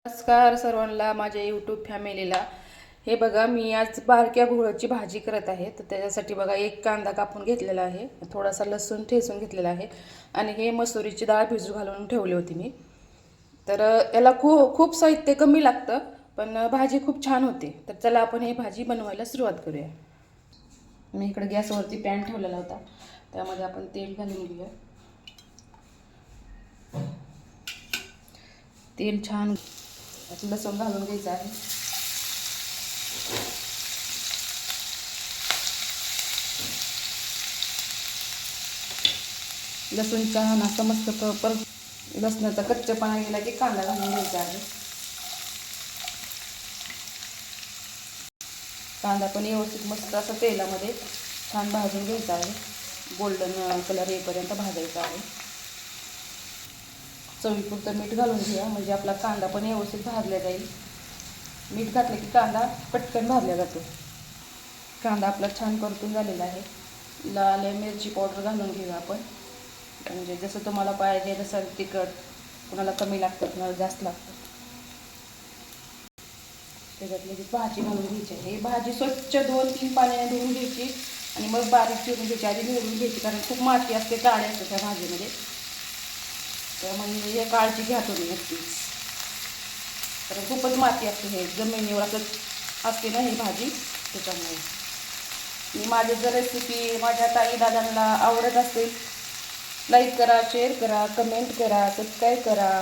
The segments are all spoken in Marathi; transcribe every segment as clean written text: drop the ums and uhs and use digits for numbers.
नमस्कार सर्वांना, माझ्या यूट्यूब फॅमिलीला. हे बघा, मी आज बारक्या घोळची भाजी करत आहे. तर त्याच्यासाठी बघा, एक कांदा कापून घेतलेला आहे, थोडासा लसूण ठेचून घेतलेला आहे आणि हे मसुरीची डाळ भिजू घालून ठेवली होती मी. तर याला खूप साहित्य कमी लागतं, पण भाजी खूप छान होते. तर चला आपण ही भाजी बनवायला सुरुवात करूया. मी इकडे गॅसवरती पॅन ठेवलेला होता, त्यामध्ये आपण तेल घालून घेऊया. तेल छान लसूण घालून घ्यायचं आहे. लसूण छान असं मस्त परत लसणाचा कच्चेपणा गेला की कांदा घालून घ्यायचा आहे. कांदा पण व्यवस्थित मस्त असं तेलामध्ये छान भाजून घ्यायचा आहे. गोल्डन कलर येईपर्यंत भाजायचा आहे. चवीपुरतं मीठ घालून घेऊया, म्हणजे आपला कांदा पण व्यवस्थित भाजला जाईल. मीठ घातलं की कांदा पटकन भाजला जातो. कांदा आपला छान परतून झालेला आहे. लाल मिरची पावडर घालून घेऊया आपण, म्हणजे जसं तुम्हाला पाहिजे तसं तिखट, कुणाला कमी लागतं कुणाला जास्त लागतं. त्याच्यातली भाजी घालून घ्यायची आहे. भाजी स्वच्छ 2-3 पाण्याने धुवून घ्यायची आणि मग बारीक चिरून घ्यायची. आधी निवडून घ्यायची, कारण खूप माती असते, काळे असते त्या भाजीमध्ये. त्यामुळे हे काळजी घ्या तुम्ही नक्कीच, कारण खूपच माती असते. हे जमिनीवर असं असते ना ही भाजी, त्याच्यामुळे. मी माझी जर रेसिपी माझ्या ताई दादांना आवडत असेल, लाईक करा, शेअर करा, कमेंट करा, सबस्क्राईब करा.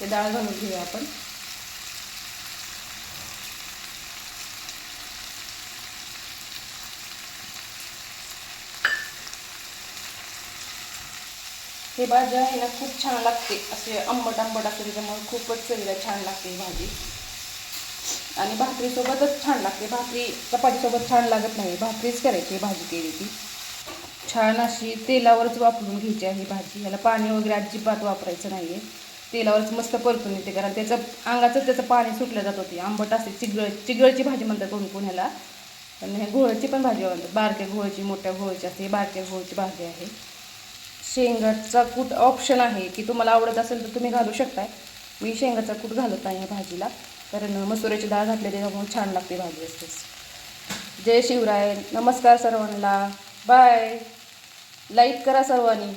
ते डाळ घालून घेऊया आपण. ही भाजी आहे ना, खूप छान लागते. असे आंबट आंबट असते, त्याच्यामुळे खूपच चवीला छान लागते ही भाजी. आणि भाकरीसोबतच छान लागते. भाकरी चपातीसोबत छान लागत नाही, भाकरीच करायची भाजी केली ती. छान अशी तेलावरच वापरून घ्यायची आहे भाजी. याला पाणी वगैरे अजिबात वापरायचं नाही आहे. तेलावरच मस्त परतून येते, कारण त्याचं पाणी सुटलं जात होती. आंबट असते, चिगळची भाजी म्हणतात कोण कोण ह्याला. पण हे घोळची पण भाजी म्हणतात. बारक्या घोळची, मोठ्या घोळची असते. बारक्या घोळची भाजी आहे. शेंगाचा कूट ऑप्शन आहे, की तुम्हाला आवडत असेल तर तुम्ही घालू शकताय. मी शेंगाचा कूट घालत नाही भाजीला, कारण मसुराची डाळ घातली त्याच्यामुळे छान लागते भाजी असतेच. जय शिवराय. नमस्कार सर्वांना. बाय. लाईक करा सर्वांनी.